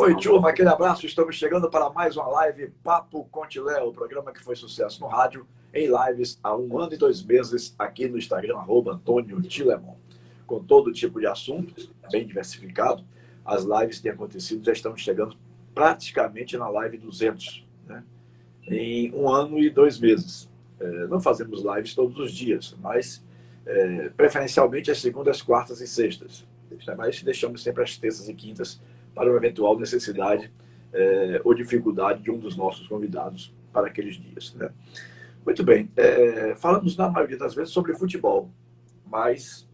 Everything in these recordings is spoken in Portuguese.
Oi, turma, aquele abraço. Estamos chegando para mais uma live Papo com Tilé, o programa que foi sucesso no rádio, em lives há 1 ano e 2 meses, aqui no Instagram, @Antônio Tilemon. Com todo tipo de assunto, bem diversificado. As lives têm acontecido, já estamos chegando praticamente na live 200, né? Em 1 ano e 2 meses. Não fazemos lives todos os dias, mas preferencialmente às segundas, quartas e sextas. Mas deixamos sempre às terças e quintas para uma eventual necessidade ou dificuldade de um dos nossos convidados para aqueles dias, né? Muito bem, falamos na maioria das vezes sobre futebol, mas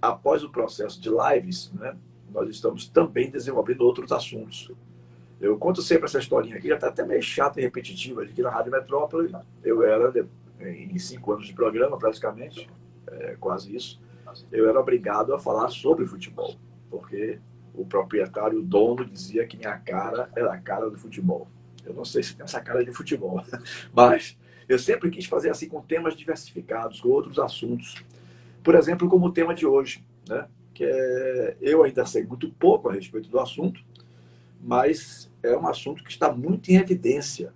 após o processo de lives, né, nós estamos também desenvolvendo outros assuntos. Eu conto sempre essa historinha aqui, já está até meio chata e repetitiva, de que na Rádio Metrópole eu era, em 5 anos de programa praticamente, quase isso, eu era obrigado a falar sobre futebol, porque o proprietário, o dono, dizia que minha cara era a cara do futebol. Eu não sei se tem essa cara de futebol, mas eu sempre quis fazer assim com temas diversificados, com outros assuntos. Por exemplo, como o tema de hoje, né? Eu ainda sei muito pouco a respeito do assunto, mas é um assunto que está muito em evidência,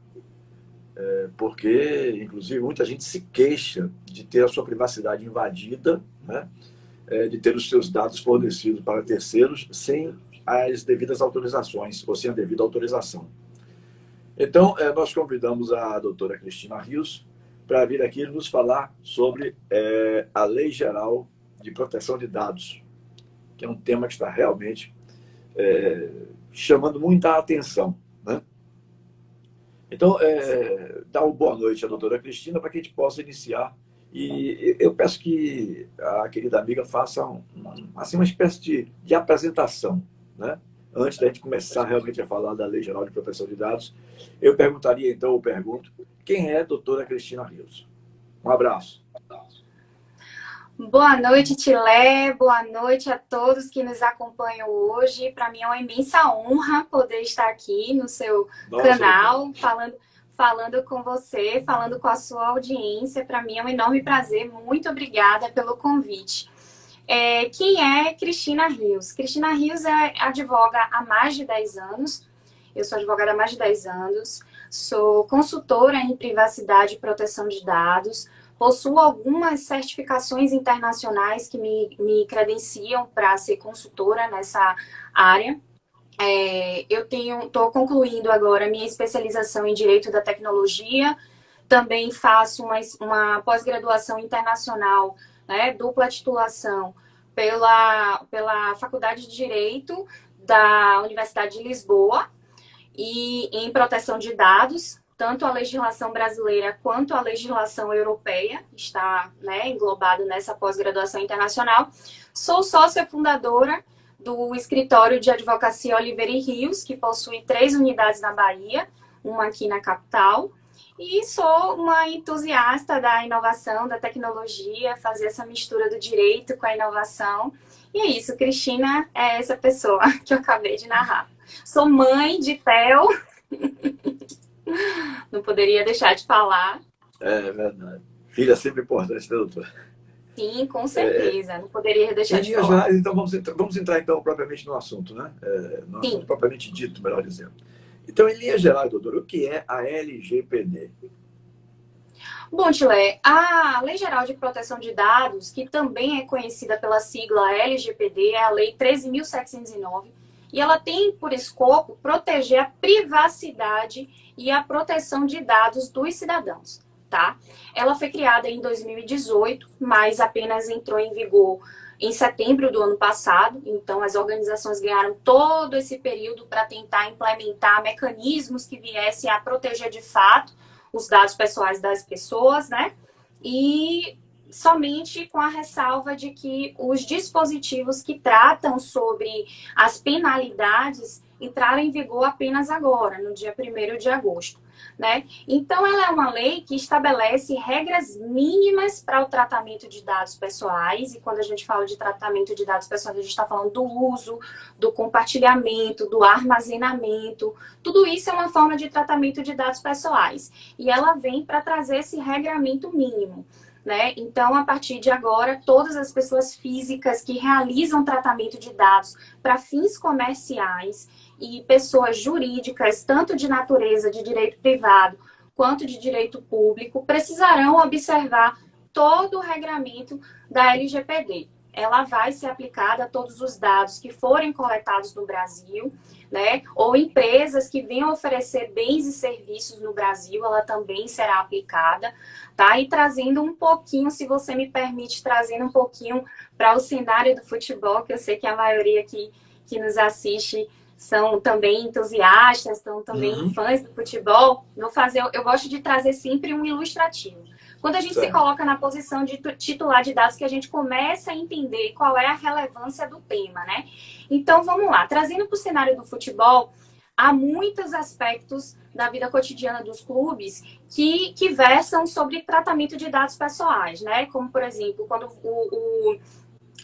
porque, inclusive, muita gente se queixa de ter a sua privacidade invadida, né? De ter os seus dados fornecidos para terceiros sem as devidas autorizações, ou sem a devida autorização. Então, nós convidamos a doutora Cristina Rios para vir aqui nos falar sobre a Lei Geral de Proteção de Dados, que é um tema que está realmente chamando muita atenção, né? Então, dá uma boa noite à doutora Cristina para que a gente possa iniciar. E eu peço que a querida amiga faça assim, uma espécie de apresentação, né? Antes da gente começar realmente a falar da Lei Geral de Proteção de Dados, eu perguntaria, então, eu pergunto, quem é a doutora Cristina Rios? Um abraço. Boa noite, Tilé. Boa noite a todos que nos acompanham hoje. Para mim é uma imensa honra poder estar aqui no seu canal, falando com você, falando com a sua audiência. Para mim é um enorme prazer. Muito obrigada pelo convite. Quem é Cristina Rios? Cristina Rios advoga há mais de 10 anos. Eu sou advogada há mais de 10 anos. Sou consultora em privacidade e proteção de dados. Possuo algumas certificações internacionais que me credenciam para ser consultora nessa área. Eu estou concluindo agora minha especialização em Direito da Tecnologia. Também faço uma pós-graduação internacional, né, dupla titulação, pela Faculdade de Direito da Universidade de Lisboa e em proteção de dados. Tanto a legislação brasileira quanto a legislação europeia está, né, englobado nessa pós-graduação internacional. Sou sócia fundadora do escritório de advocacia Oliveira e Rios, que possui 3 unidades na Bahia, uma aqui na capital. E sou uma entusiasta da inovação, da tecnologia, fazer essa mistura do direito com a inovação. E é isso, Cristina é essa pessoa que eu acabei de narrar. Sou mãe de Theo. Não poderia deixar de falar. É verdade. Filha é sempre importante, né, doutora? Sim, com certeza. Não poderia deixar Em de linhas falar. gerais, então vamos entrar então propriamente no assunto, né? No assunto Sim. propriamente dito, melhor dizendo. Então, em linhas gerais, doutor, o que é a LGPD? Bom, Tilé, a Lei Geral de Proteção de Dados, que também é conhecida pela sigla LGPD, é a Lei 13.709, e ela tem por escopo proteger a privacidade e a proteção de dados dos cidadãos, tá? Ela foi criada em 2018, mas apenas entrou em vigor em setembro do ano passado, então as organizações ganharam todo esse período para tentar implementar mecanismos que viessem a proteger de fato os dados pessoais das pessoas, né? E somente com a ressalva de que os dispositivos que tratam sobre as penalidades entraram em vigor apenas agora, no dia 1º de agosto, né? Então, ela é uma lei que estabelece regras mínimas para o tratamento de dados pessoais, e quando a gente fala de tratamento de dados pessoais, a gente está falando do uso, do compartilhamento, do armazenamento, tudo isso é uma forma de tratamento de dados pessoais, e ela vem para trazer esse regramento mínimo, né? Então, a partir de agora, todas as pessoas físicas que realizam tratamento de dados para fins comerciais e pessoas jurídicas, tanto de natureza de direito privado quanto de direito público, precisarão observar todo o regramento da LGPD. Ela vai ser aplicada a todos os dados que forem coletados no Brasil, né? Ou empresas que venham oferecer bens e serviços no Brasil, ela também será aplicada, tá? E trazendo um pouquinho, se você me permite, trazendo um pouquinho para o cenário do futebol, que eu sei que a maioria que nos assiste são também entusiastas, são também fãs do futebol. Eu gosto de trazer sempre um ilustrativo. Quando a gente se coloca na posição de titular de dados, que a gente começa a entender qual é a relevância do tema, né? Então, vamos lá. Trazendo para o cenário do futebol, há muitos aspectos da vida cotidiana dos clubes que versam sobre tratamento de dados pessoais, né? Como, por exemplo, quando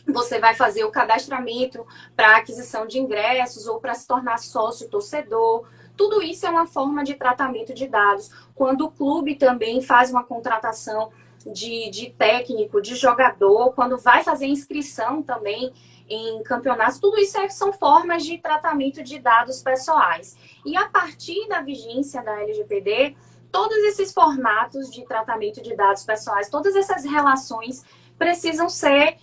você vai fazer o cadastramento para aquisição de ingressos ou para se tornar sócio torcedor. Tudo isso é uma forma de tratamento de dados. Quando o clube também faz uma contratação de técnico, de jogador, quando vai fazer inscrição também em campeonatos, tudo isso são formas de tratamento de dados pessoais. E a partir da vigência da LGPD, todos esses formatos de tratamento de dados pessoais, todas essas relações precisam ser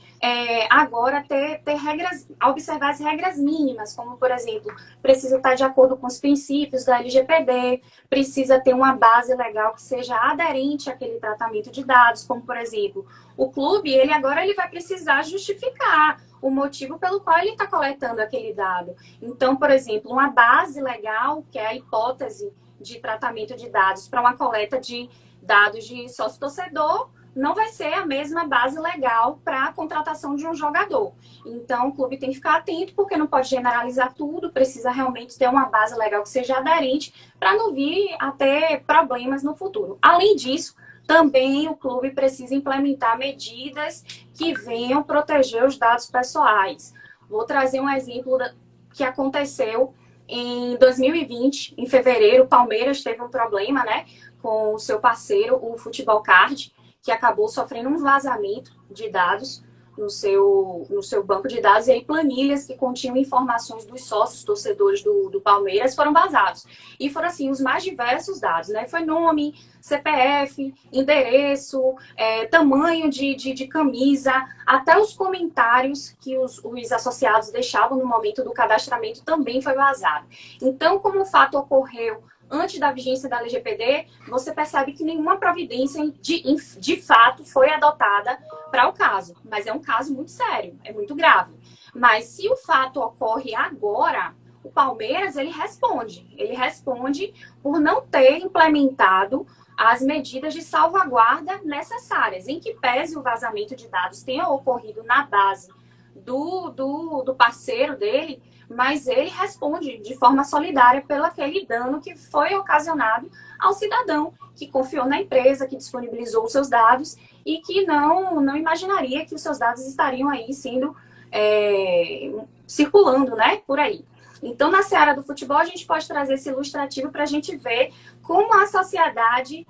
agora ter regras, observar as regras mínimas, como, por exemplo, precisa estar de acordo com os princípios da LGPD, precisa ter uma base legal que seja aderente àquele tratamento de dados, como, por exemplo, o clube, ele vai precisar justificar o motivo pelo qual ele está coletando aquele dado. Então, por exemplo, uma base legal, que é a hipótese de tratamento de dados para uma coleta de dados de sócio-torcedor, não vai ser a mesma base legal para a contratação de um jogador. Então, o clube tem que ficar atento, porque não pode generalizar tudo, precisa realmente ter uma base legal que seja aderente para não vir a ter problemas no futuro. Além disso, também o clube precisa implementar medidas que venham proteger os dados pessoais. Vou trazer um exemplo que aconteceu em 2020, em fevereiro. O Palmeiras teve um problema, né, com o seu parceiro, o Futebol Card, que acabou sofrendo um vazamento de dados no seu banco de dados, e aí planilhas que continham informações dos sócios torcedores do Palmeiras foram vazados. E foram, assim, os mais diversos dados, né? Foi nome, CPF, endereço, tamanho de camisa, até os comentários que os associados deixavam no momento do cadastramento também foi vazado. Então, como o fato ocorreu antes da vigência da LGPD, você percebe que nenhuma providência de fato foi adotada para o caso. Mas é um caso muito sério, é muito grave. Mas se o fato ocorre agora, o Palmeiras, ele responde. Ele responde por não ter implementado as medidas de salvaguarda necessárias, em que pese o vazamento de dados tenha ocorrido na base do parceiro dele, mas ele responde de forma solidária pelo aquele dano que foi ocasionado ao cidadão que confiou na empresa, que disponibilizou os seus dados e que não imaginaria que os seus dados estariam aí sendo circulando, né, por aí. Então, na seara do futebol, a gente pode trazer esse ilustrativo para a gente ver como a sociedade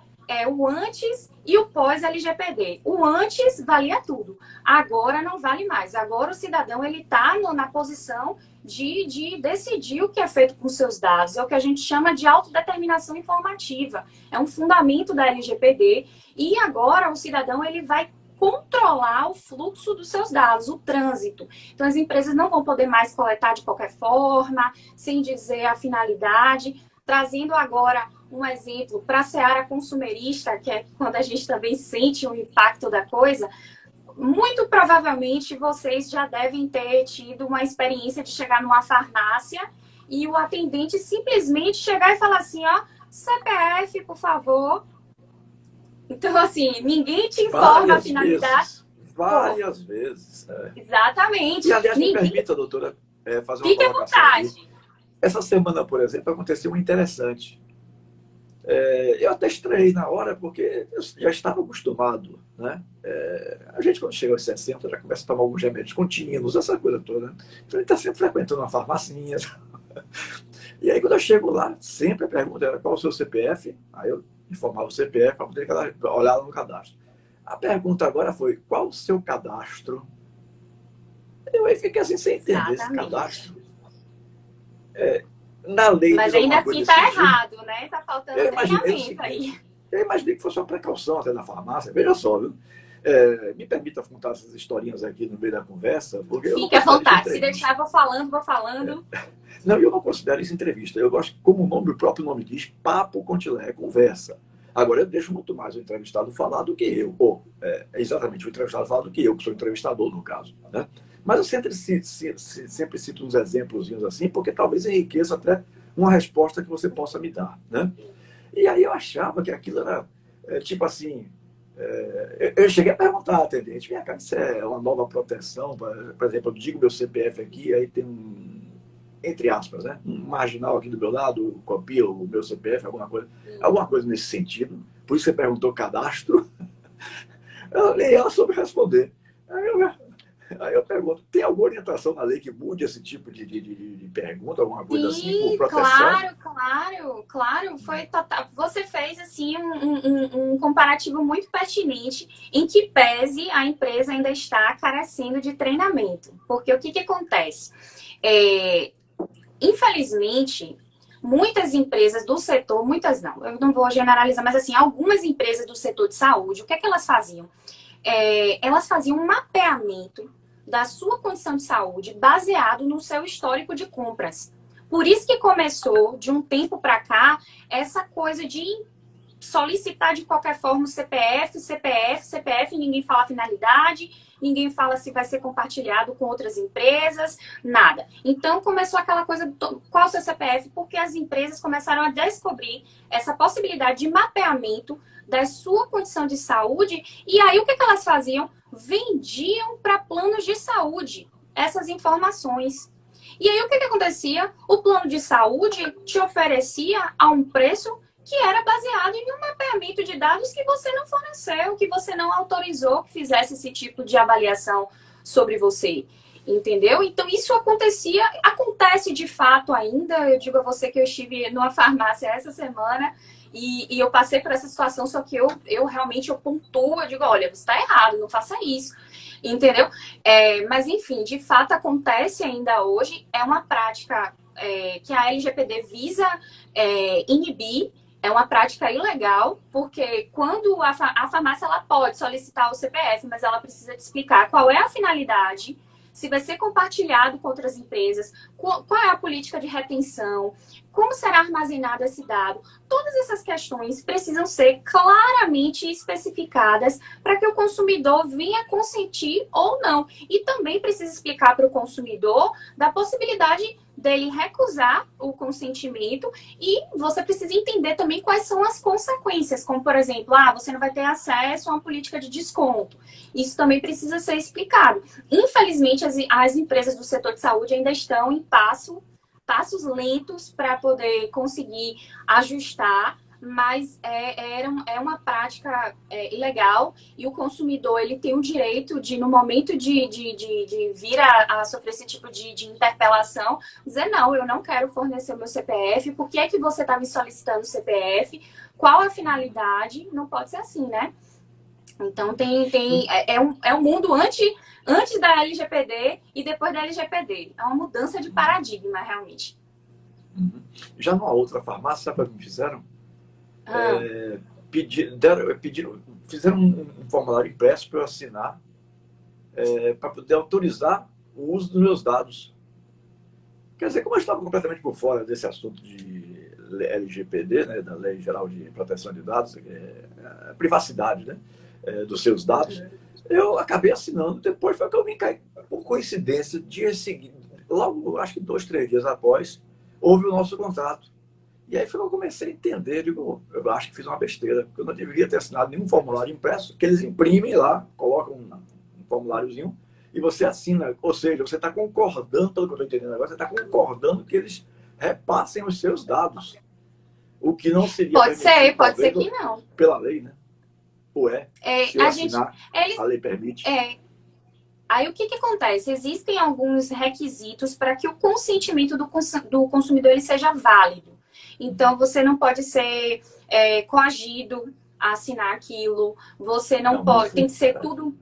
o antes e o pós-LGPD. O antes valia tudo. Agora não vale mais. Agora o cidadão está na posição de decidir o que é feito com seus dados. É o que a gente chama de autodeterminação informativa. É um fundamento da LGPD. E agora o cidadão ele vai controlar o fluxo dos seus dados, o trânsito. Então, as empresas não vão poder mais coletar de qualquer forma, sem dizer a finalidade. Trazendo agora um exemplo para a seara consumerista, que é quando a gente também sente o impacto da coisa, muito provavelmente vocês já devem ter tido uma experiência de chegar numa farmácia e o atendente simplesmente chegar e falar assim, ó, CPF, por favor. Então, assim, ninguém te informa a finalidade. Várias vezes. Exatamente. E, aliás, me permita, doutora, fazer uma Fique à colocação vontade. aqui. Essa semana, por exemplo, aconteceu um interessante. Eu até estranhei na hora, porque eu já estava acostumado, né? A gente, quando chega aos 60, já começa a tomar alguns remédios contínuos, essa coisa toda. Né? Então, a gente está sempre frequentando uma farmacinha. E aí, quando eu chego lá, sempre a pergunta era qual o seu CPF? Aí eu informava o CPF para poder olhar lá no cadastro. A pergunta agora foi, qual o seu cadastro? Eu aí fiquei assim, sem entender esse cadastro. Na lei Mas diz ainda alguma assim coisa está desse tipo. errado, né? Está faltando treinamento aí. Eu imaginei que fosse uma precaução até na farmácia. Veja só, viu? Me permita contar essas historinhas aqui no meio da conversa, porque eu não Fique à considero isso vontade. Se entrevista. deixar, vou falando, vou falando. Não, eu não considero isso entrevista. Eu gosto, como o próprio nome diz, papo com Tilé, é conversa. Agora, eu deixo muito mais o entrevistado falar do que eu. Ou, exatamente, o entrevistado falar do que eu, que sou entrevistador, no caso. Né? Mas eu sempre cito uns exemplos assim, porque talvez enriqueça até uma resposta que você possa me dar. Né? E aí eu achava que aquilo era, tipo assim, eu cheguei a perguntar à atendente, vem cá, isso é uma nova proteção? Por exemplo, eu digo meu CPF aqui, aí tem um, entre aspas, né, um marginal aqui do meu lado, copia o meu CPF, alguma coisa nesse sentido. Por isso você perguntou cadastro. Nem ela soube responder. Aí eu, aí eu pergunto, tem alguma orientação na lei que mude esse tipo de pergunta, alguma coisa assim, por Sim, proteção? claro. Foi total. Você fez assim um comparativo muito pertinente, em que pese a empresa ainda está carecendo de treinamento. Porque o que acontece? Infelizmente, muitas empresas do setor, muitas não, eu não vou generalizar, mas assim, algumas empresas do setor de saúde, o que é que elas faziam? Elas faziam um mapeamento da sua condição de saúde baseado no seu histórico de compras. Por isso que começou, de um tempo para cá, essa coisa de solicitar de qualquer forma o CPF, ninguém fala finalidade, ninguém fala se vai ser compartilhado com outras empresas, nada. Então começou aquela coisa, qual é o seu CPF? Porque as empresas começaram a descobrir essa possibilidade de mapeamento da sua condição de saúde, e aí o que elas faziam? Vendiam para planos de saúde essas informações. E aí o que acontecia? O plano de saúde te oferecia a um preço que era baseado em um mapeamento de dados que você não forneceu, que você não autorizou que fizesse esse tipo de avaliação sobre você. Entendeu? Então, isso acontece de fato ainda. Eu digo a você que eu estive numa farmácia essa semana e eu passei por essa situação, só que eu realmente pontuo, eu digo, olha, você está errado, não faça isso. Entendeu? Mas, enfim, de fato acontece ainda hoje. É uma prática que a LGPD visa inibir. É uma prática ilegal, porque quando a farmácia ela pode solicitar o CPF, mas ela precisa te explicar qual é a finalidade, se vai ser compartilhado com outras empresas, qual é a política de retenção, como será armazenado esse dado. Todas essas questões precisam ser claramente especificadas para que o consumidor venha consentir ou não. E também precisa explicar para o consumidor da possibilidade dele recusar o consentimento, e você precisa entender também quais são as consequências, como, por exemplo, você não vai ter acesso a uma política de desconto. Isso também precisa ser explicado. Infelizmente, as empresas do setor de saúde ainda estão em passos lentos para poder conseguir ajustar, mas é uma prática ilegal, e o consumidor ele tem o direito de, no momento de vir a sofrer esse tipo de interpelação, dizer, não, eu não quero fornecer o meu CPF, por que é que você está me solicitando o CPF, qual a finalidade, não pode ser assim, né? Então, é um mundo antes da LGPD e depois da LGPD. É uma mudança de paradigma, realmente. Uhum. Já numa outra farmácia, sabe o que me fizeram? Ah. Fizeram um formulário impresso para eu assinar, para poder autorizar o uso dos meus dados. Quer dizer, como eu estava completamente por fora desse assunto de LGPD, né, da Lei Geral de Proteção de Dados, a privacidade, né, dos seus dados, eu acabei assinando. Depois foi que eu me caí, por coincidência, dia seguinte, logo, acho que 2, 3 dias após, houve o nosso contrato. E aí foi que eu comecei a entender, digo, eu acho que fiz uma besteira, porque eu não deveria ter assinado nenhum formulário impresso, que eles imprimem lá, colocam um formuláriozinho, e você assina. Ou seja, você está concordando, pelo que eu estou entendendo agora, você está concordando que eles repassem os seus dados. O que não seria permitido, Pode ser que não. Pela lei, né? Ou se eu assinar, a lei permite. Aí o que acontece? Existem alguns requisitos para que o consentimento do consumidor ele seja válido. Então, você não pode ser coagido a assinar aquilo, você não pode, tem que ser tudo...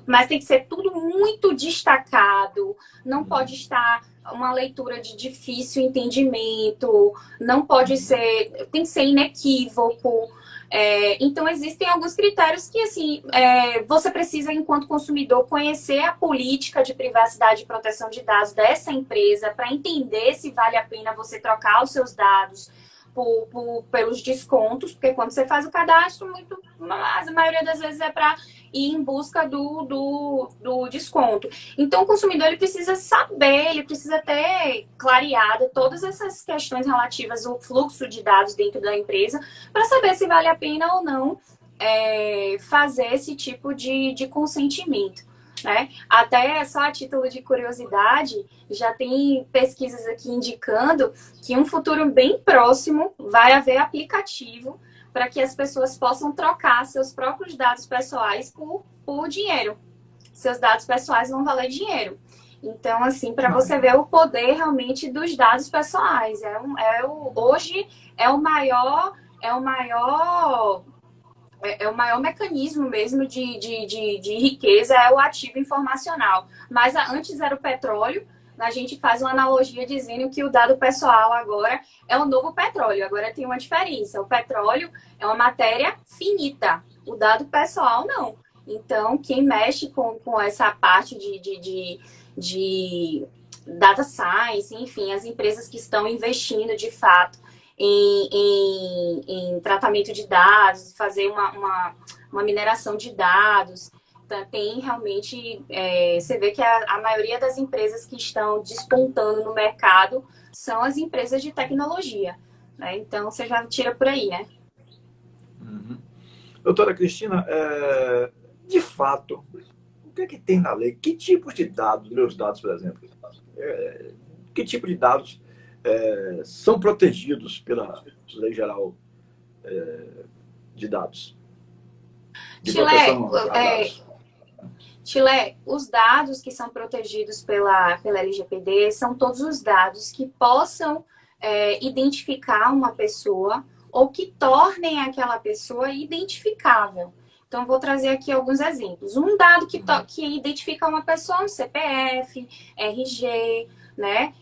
mas tem que ser tudo muito destacado, não pode estar uma leitura de difícil entendimento, não pode ser, tem que ser inequívoco. Então, existem alguns critérios que, assim, você precisa, enquanto consumidor, conhecer a política de privacidade e proteção de dados dessa empresa para entender se vale a pena você trocar os seus dados pelos descontos, porque quando você faz o cadastro, a maioria das vezes é para ir em busca do desconto. Então, o consumidor ele precisa saber, ele precisa ter clareado todas essas questões relativas ao fluxo de dados dentro da empresa para saber se vale a pena ou não fazer esse tipo de consentimento. Né? Até só a título de curiosidade, já tem pesquisas aqui indicando que em um futuro bem próximo vai haver aplicativo para que as pessoas possam trocar seus próprios dados pessoais por dinheiro. Seus dados pessoais vão valer dinheiro. Então, assim, para você ver o poder realmente dos dados pessoais. Hoje é o maior mecanismo mesmo de riqueza, é o ativo informacional. Mas antes era o petróleo, a gente faz uma analogia dizendo que o dado pessoal agora é o novo petróleo. Agora tem uma diferença. O petróleo é uma matéria finita, o dado pessoal não. Então, quem mexe com essa parte de data science, enfim, as empresas que estão investindo de fato em tratamento de dados, fazer uma mineração de dados. Tem realmente, você vê que a maioria das empresas que estão despontando no mercado são as empresas de tecnologia. Né? Então, você já tira por aí, né? Uhum. Doutora Cristina, de fato, o que é que tem na lei? Que tipos de dados, meus dados, por exemplo, que tipo de dados são protegidos pela Lei Geral de Dados? De proteção a dados. Chile, os dados que são protegidos pela LGPD são todos os dados que possam identificar uma pessoa ou que tornem aquela pessoa identificável. Então, vou trazer aqui alguns exemplos. Um dado que identifica uma pessoa, um CPF, RG, né?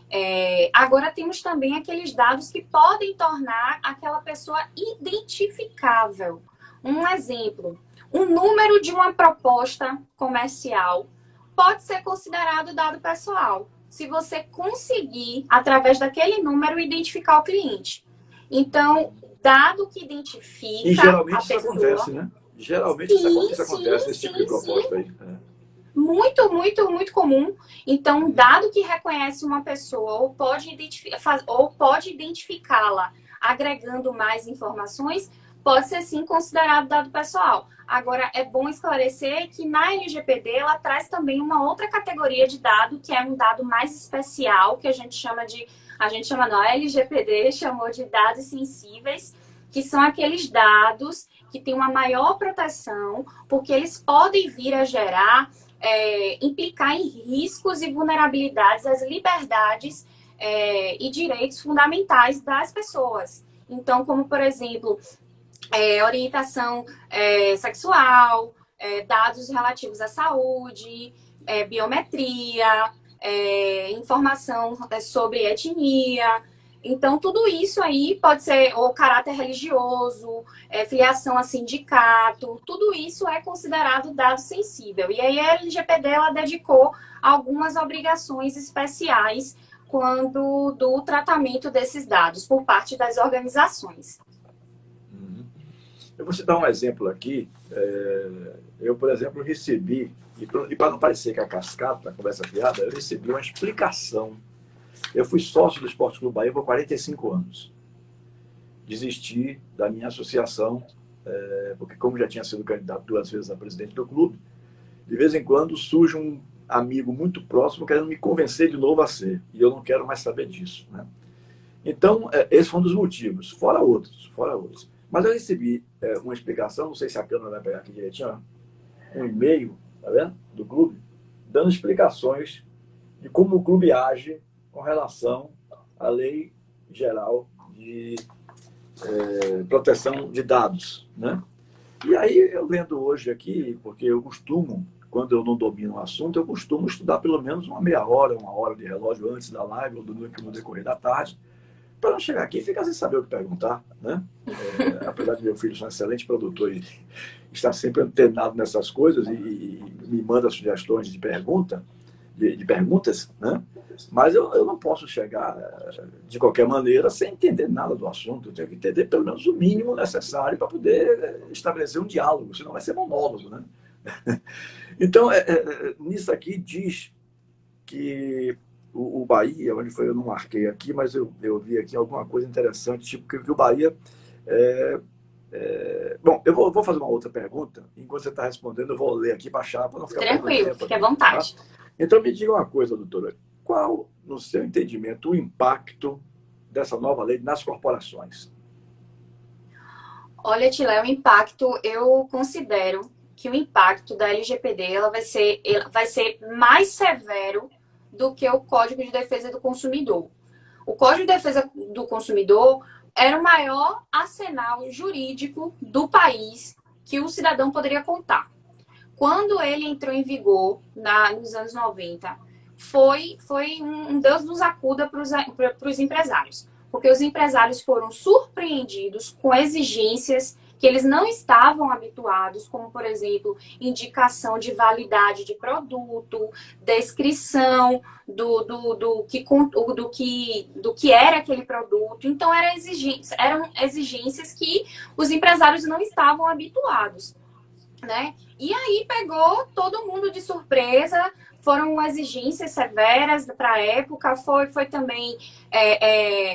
Agora temos também aqueles dados que podem tornar aquela pessoa identificável. Um exemplo, o número de uma proposta comercial pode ser considerado dado pessoal, se você conseguir, através daquele número, identificar o cliente. Então, dado que identifica. E geralmente a isso pessoa... acontece, né? Geralmente isso acontece nesse tipo de proposta aí. Muito, muito, muito comum. Então, um dado que reconhece uma pessoa ou pode identificá-la agregando mais informações, pode ser sim considerado dado pessoal. Agora, é bom esclarecer que na LGPD ela traz também uma outra categoria de dado, que é um dado mais especial, que a LGPD chamou de dados sensíveis, que são aqueles dados que têm uma maior proteção, porque eles podem vir a gerar, implicar em riscos e vulnerabilidades às liberdades e direitos fundamentais das pessoas. Então, como, por exemplo, orientação sexual, dados relativos à saúde, biometria, informação sobre etnia. Então, tudo isso aí pode ser o caráter religioso, filiação a sindicato, tudo isso é considerado dado sensível. E aí a LGPD ela dedicou algumas obrigações especiais quando do tratamento desses dados por parte das organizações. Eu vou citar um exemplo aqui. Eu, por exemplo, recebi, e para não parecer que é cascata, a conversa fiada, eu recebi uma explicação. Eu fui sócio do Esporte Clube Bahia por 45 anos. Desisti da minha associação, porque como já tinha sido candidato 2 vezes a presidente do clube, de vez em quando surge um amigo muito próximo querendo me convencer de novo a ser. E eu não quero mais saber disso. Né? Então, esse foi um dos motivos, fora outros. Mas eu recebi uma explicação, não sei se a câmera vai pegar aqui direitinho, um e-mail, tá vendo? Do clube, dando explicações de como o clube age com relação à Lei Geral de Proteção de Dados. Né? E aí, eu lendo hoje aqui, porque eu costumo quando eu não domino o assunto, eu costumo estudar pelo menos uma meia hora, uma hora de relógio antes da live ou no decorrer da tarde, para não chegar aqui e ficar sem saber o que perguntar, né? Apesar de meu filho ser um excelente produtor e estar sempre antenado nessas coisas e me manda sugestões de perguntas, né? Mas eu não posso chegar de qualquer maneira sem entender nada do assunto. Eu tenho que entender pelo menos o mínimo necessário para poder estabelecer um diálogo, senão vai ser monólogo, né? Então, nisso aqui diz que o Bahia, onde foi, eu não marquei aqui, mas eu vi aqui alguma coisa interessante, tipo que o Bahia... Bom, eu vou fazer uma outra pergunta. Enquanto você está respondendo, eu vou ler aqui para achar, para não ficar perdendo Tranquilo, tempo. fique à vontade. Tá? Então, me diga uma coisa, doutora. Qual, no seu entendimento, o impacto dessa nova lei nas corporações? Olha, Tilé, o impacto, eu considero que o impacto da LGPD ela vai ser mais severo do que o Código de Defesa do Consumidor. O Código de Defesa do Consumidor era o maior arsenal jurídico do país que o cidadão poderia contar. Quando ele entrou em vigor nos anos 90, foi um Deus nos acuda para os empresários. Porque os empresários foram surpreendidos com exigências que eles não estavam habituados, como, por exemplo, indicação de validade de produto, descrição do que era aquele produto. Então, eram exigências que os empresários não estavam habituados, né? E aí pegou todo mundo de surpresa, foram exigências severas para a época, foi também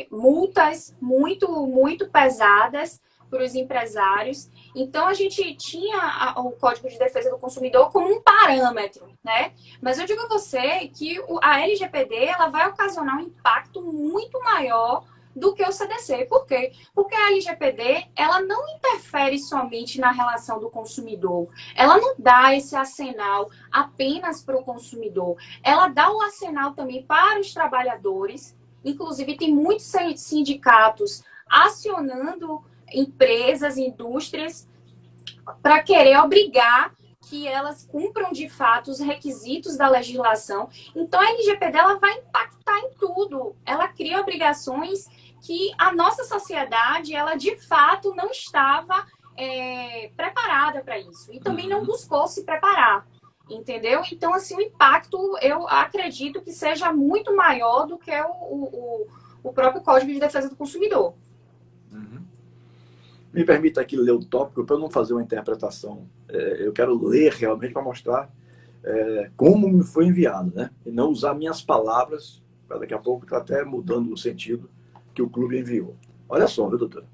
multas muito pesadas para os empresários. Então, a gente tinha o Código de Defesa do Consumidor como um parâmetro, né? Mas eu digo a você que a LGPD ela vai ocasionar um impacto muito maior do que o CDC. Por quê? Porque a LGPD, ela não interfere somente na relação do consumidor. Ela não dá esse arsenal apenas para o consumidor. Ela dá o arsenal também para os trabalhadores. Inclusive, tem muitos sindicatos acionando empresas, indústrias, para querer obrigar que elas cumpram de fato os requisitos da legislação. Então, a LGPD ela vai impactar em tudo. Ela cria obrigações que a nossa sociedade, ela de fato não estava preparada para isso. E também não buscou se preparar, entendeu? Então, assim, o impacto, eu acredito que seja muito maior do que o próprio Código de Defesa do Consumidor. Me permita aqui ler o tópico para eu não fazer uma interpretação. Eu quero ler realmente para mostrar como me foi enviado, né? E não usar minhas palavras, para daqui a pouco estar até mudando o sentido que o clube enviou. Olha só, viu, doutora?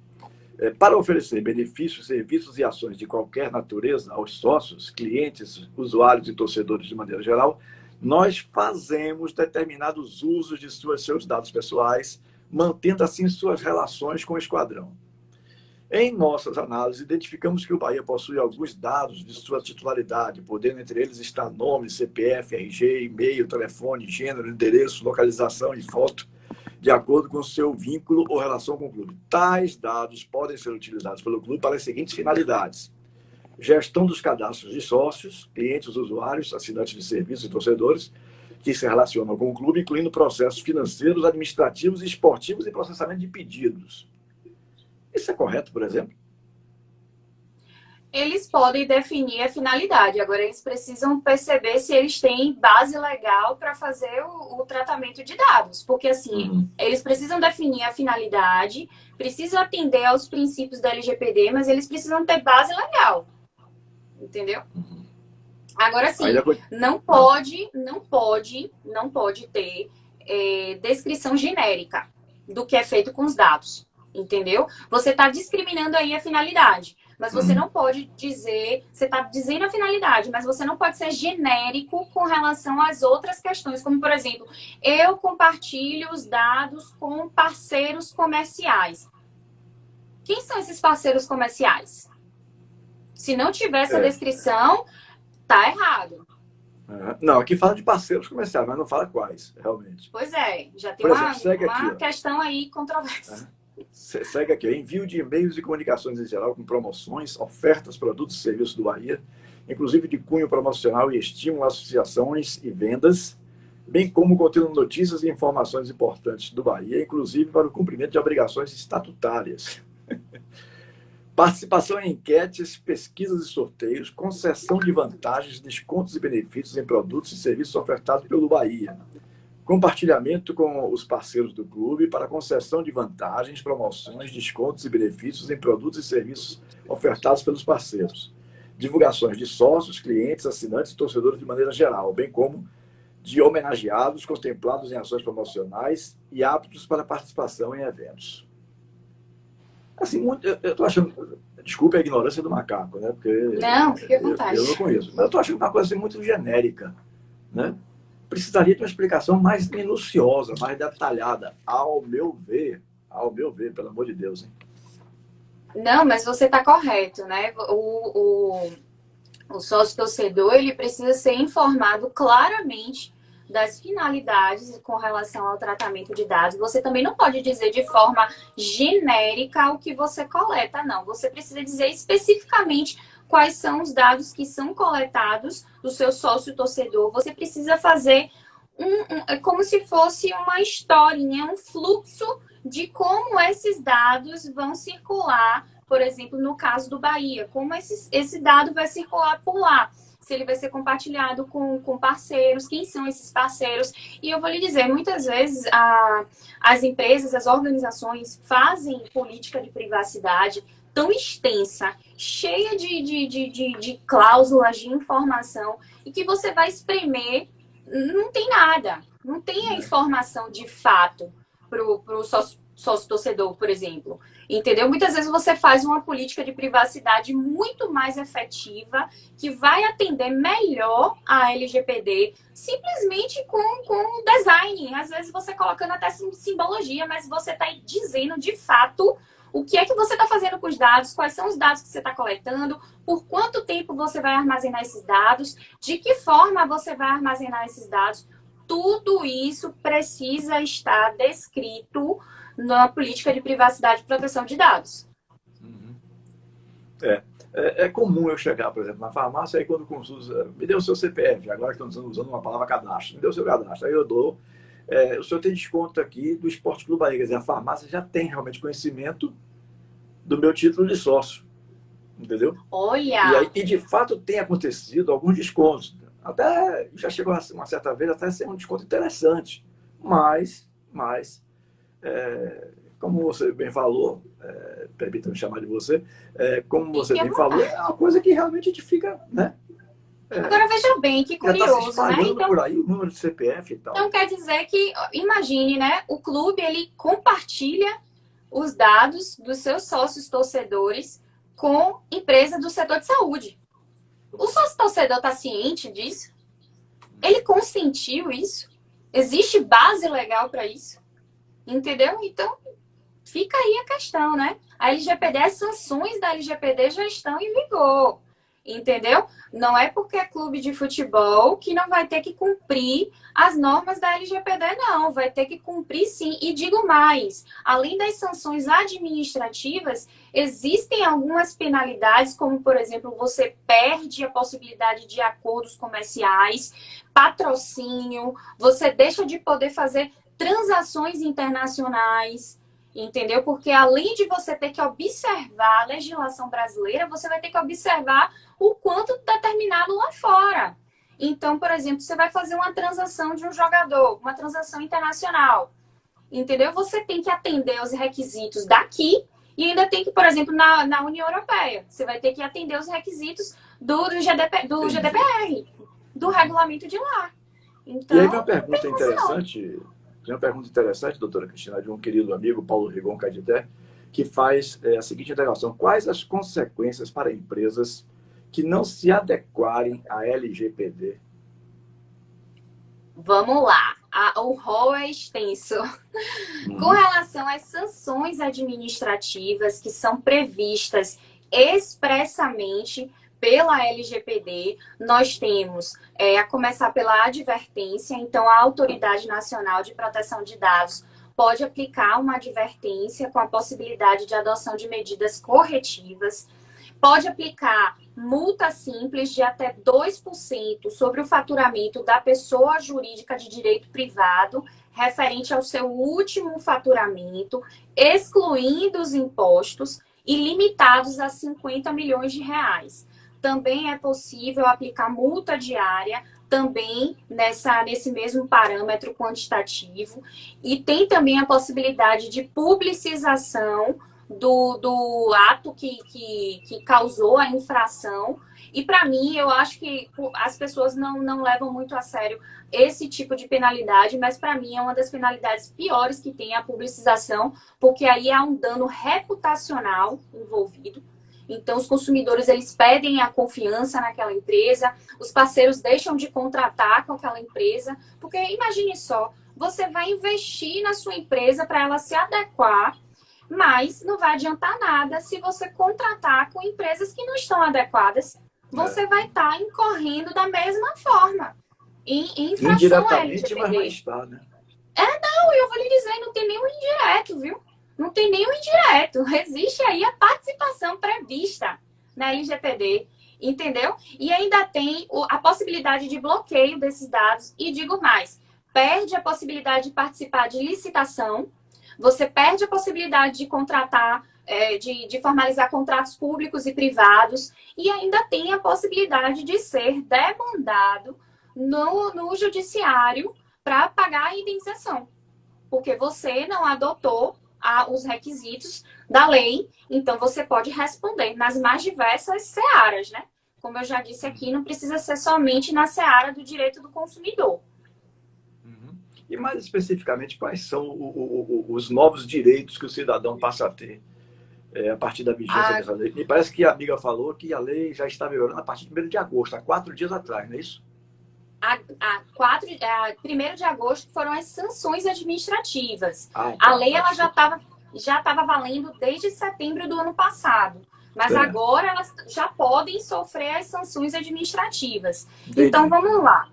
Para oferecer benefícios, serviços e ações de qualquer natureza aos sócios, clientes, usuários e torcedores de maneira geral, nós fazemos determinados usos de seus dados pessoais, mantendo assim suas relações com o esquadrão. Em nossas análises, identificamos que o Bahia possui alguns dados de sua titularidade, podendo entre eles estar nome, CPF, RG, e-mail, telefone, gênero, endereço, localização e foto, de acordo com seu vínculo ou relação com o clube. Tais dados podem ser utilizados pelo clube para as seguintes finalidades: gestão dos cadastros de sócios, clientes, usuários, assinantes de serviços e torcedores que se relacionam com o clube, incluindo processos financeiros, administrativos, esportivos e processamento de pedidos. Isso é correto, por exemplo? Eles podem definir a finalidade. Agora, eles precisam perceber se eles têm base legal para fazer o tratamento de dados. Porque, assim, eles precisam definir a finalidade, precisam atender aos princípios da LGPD, mas eles precisam ter base legal. Entendeu? Agora, sim, não pode ter descrição genérica do que é feito com os dados. Entendeu? Você está discriminando aí a finalidade, mas você não pode dizer, você está dizendo a finalidade, mas você não pode ser genérico com relação às outras questões, como, por exemplo, eu compartilho os dados com parceiros comerciais. Quem são esses parceiros comerciais? Se não tiver essa descrição, tá errado. Não, aqui fala de parceiros comerciais, mas não fala quais, realmente. Pois é, já tem por exemplo, uma questão aí controversa. Segue aqui. Envio de e-mails e comunicações em geral com promoções, ofertas, produtos e serviços do Bahia, inclusive de cunho promocional e estímulo a associações e vendas, bem como contendo notícias e informações importantes do Bahia, inclusive para o cumprimento de obrigações estatutárias. Participação em enquetes, pesquisas e sorteios, concessão de vantagens, descontos e benefícios em produtos e serviços ofertados pelo Bahia. Compartilhamento com os parceiros do clube para concessão de vantagens, promoções, descontos e benefícios em produtos e serviços ofertados pelos parceiros. Divulgações de sócios, clientes, assinantes e torcedores de maneira geral, bem como de homenageados contemplados em ações promocionais e aptos para participação em eventos. Assim, eu tô achando... Desculpe a ignorância do macaco, né? Porque não, fique à vontade. Eu não conheço. Mas eu estou achando uma coisa assim, muito genérica, né? Precisaria de uma explicação mais minuciosa, mais detalhada, ao meu ver, pelo amor de Deus, hein? Não, mas você está correto, né? O sócio torcedor, ele precisa ser informado claramente das finalidades com relação ao tratamento de dados. Você também não pode dizer de forma genérica o que você coleta, não. Você precisa dizer especificamente quais são os dados que são coletados do seu sócio torcedor. Você precisa fazer como se fosse uma historinha, um fluxo de como esses dados vão circular, por exemplo, no caso do Bahia, como esse dado vai circular por lá, se ele vai ser compartilhado com parceiros, quem são esses parceiros. E eu vou lhe dizer, muitas vezes as empresas, as organizações fazem política de privacidade tão extensa, cheia de cláusulas de informação, e que você vai espremer, não tem nada, não tem a informação de fato para o sócio-torcedor, por exemplo. Entendeu? Muitas vezes você faz uma política de privacidade muito mais efetiva, que vai atender melhor a LGPD, simplesmente com design. Às vezes você colocando até simbologia, mas você está dizendo de fato o que é que você está fazendo com os dados, quais são os dados que você está coletando, por quanto tempo você vai armazenar esses dados, de que forma você vai armazenar esses dados. Tudo isso precisa estar descrito na política de privacidade e proteção de dados. É comum eu chegar, por exemplo, na farmácia, aí quando consulta, me deu o seu CPF, agora que estão usando uma palavra cadastro, me deu o seu cadastro, aí eu dou, o senhor tem desconto aqui do Esporte Clube Bahia, quer dizer, a farmácia já tem realmente conhecimento do meu título de sócio, entendeu? Olha! E de fato tem acontecido alguns descontos, até já chegou uma certa vez até ser um desconto interessante, mas como você bem falou, permita-me chamar de você, como você bem falou, é uma coisa que realmente a gente fica, né? Agora veja bem, que curioso, tá né? Então, por aí o número de CPF e tal. Então quer dizer que, imagine, né? O clube, ele compartilha os dados dos seus sócios torcedores com empresa do setor de saúde. O sócio torcedor está ciente disso? Ele consentiu isso? Existe base legal para isso? Entendeu? Então, fica aí a questão, né? A LGPD, as sanções da LGPD já estão em vigor. Entendeu? Não é porque é clube de futebol que não vai ter que cumprir as normas da LGPD, não. Vai ter que cumprir sim. E digo mais, além das sanções administrativas, existem algumas penalidades, como, por exemplo, você perde a possibilidade de acordos comerciais, patrocínio, você deixa de poder fazer transações internacionais, entendeu? Porque além de você ter que observar a legislação brasileira, você vai ter que observar o quanto determinado lá fora. Então, por exemplo, você vai fazer uma transação de um jogador, uma transação internacional, entendeu? Você tem que atender os requisitos daqui e ainda tem que, por exemplo, na União Europeia, você vai ter que atender os requisitos do GDPR, do regulamento de lá. Então, e aí vem uma pergunta interessante... Tem uma pergunta interessante, doutora Cristina, de um querido amigo, Paulo Rigon Cadité, que faz a seguinte indagação. Quais as consequências para empresas que não se adequarem à LGPD? Vamos lá. O rol é extenso. Com relação às sanções administrativas que são previstas expressamente pela LGPD, nós temos, a começar pela advertência, então a Autoridade Nacional de Proteção de Dados pode aplicar uma advertência com a possibilidade de adoção de medidas corretivas, pode aplicar multa simples de até 2% sobre o faturamento da pessoa jurídica de direito privado, referente ao seu último faturamento, excluindo os impostos e limitados a 50 milhões de reais. Também é possível aplicar multa diária, também nesse mesmo parâmetro quantitativo, e tem também a possibilidade de publicização do ato que causou a infração. E para mim, eu acho que as pessoas não levam muito a sério esse tipo de penalidade, mas para mim é uma das penalidades piores que tem a publicização, porque aí há um dano reputacional envolvido. Então, os consumidores, eles perdem a confiança naquela empresa, os parceiros deixam de contratar com aquela empresa, porque imagine só, você vai investir na sua empresa para ela se adequar, mas não vai adiantar nada se você contratar com empresas que não estão adequadas. Você vai estar incorrendo da mesma forma em infração à LGPD. Mas vai estar, né? Não, eu vou lhe dizer, não tem nenhum indireto, viu? Não tem nenhum indireto. Existe aí a participação prevista na LGPD, entendeu? E ainda tem a possibilidade de bloqueio desses dados. E digo mais, perde a possibilidade de participar de licitação, você perde a possibilidade de contratar, de formalizar contratos públicos e privados, e ainda tem a possibilidade de ser demandado no judiciário para pagar a indenização, porque você não adotou os requisitos da lei, então você pode responder nas mais diversas searas, né? Como eu já disse aqui, não precisa ser somente na seara do direito do consumidor. E mais especificamente, quais são os novos direitos que o cidadão passa a ter a partir da vigência dessa lei? Me parece que a amiga falou que a lei já está melhorando a partir de 1º de agosto, há 4 dias atrás, não é isso? 1º de agosto foram as sanções administrativas. A lei ela já estava valendo desde setembro do ano passado. Mas agora elas já podem sofrer as sanções administrativas. Entendi. Então, vamos lá.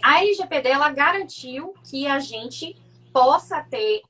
A LGPD ela garantiu que a gente possa ter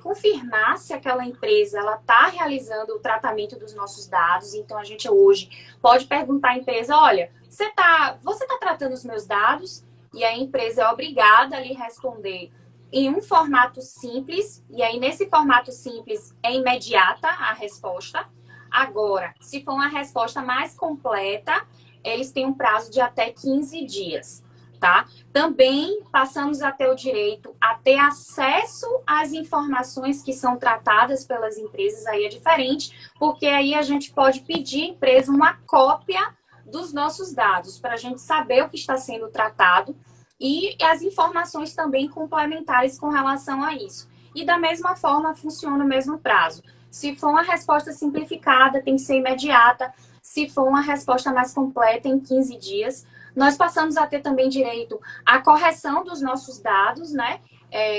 confirmar se aquela empresa ela está realizando o tratamento dos nossos dados. Então, a gente hoje pode perguntar à empresa, olha, você tá tratando os meus dados? E a empresa é obrigada a lhe responder em um formato simples. E aí, nesse formato simples, é imediata a resposta. Agora, se for uma resposta mais completa, eles têm um prazo de até 15 dias. Tá? Também passamos a ter o direito a ter acesso às informações que são tratadas pelas empresas, aí é diferente, porque aí a gente pode pedir à empresa uma cópia dos nossos dados, para a gente saber o que está sendo tratado e as informações também complementares com relação a isso. E da mesma forma funciona o mesmo prazo. Se for uma resposta simplificada, tem que ser imediata. Se for uma resposta mais completa, em 15 dias. Nós passamos a ter também direito à correção dos nossos dados, né?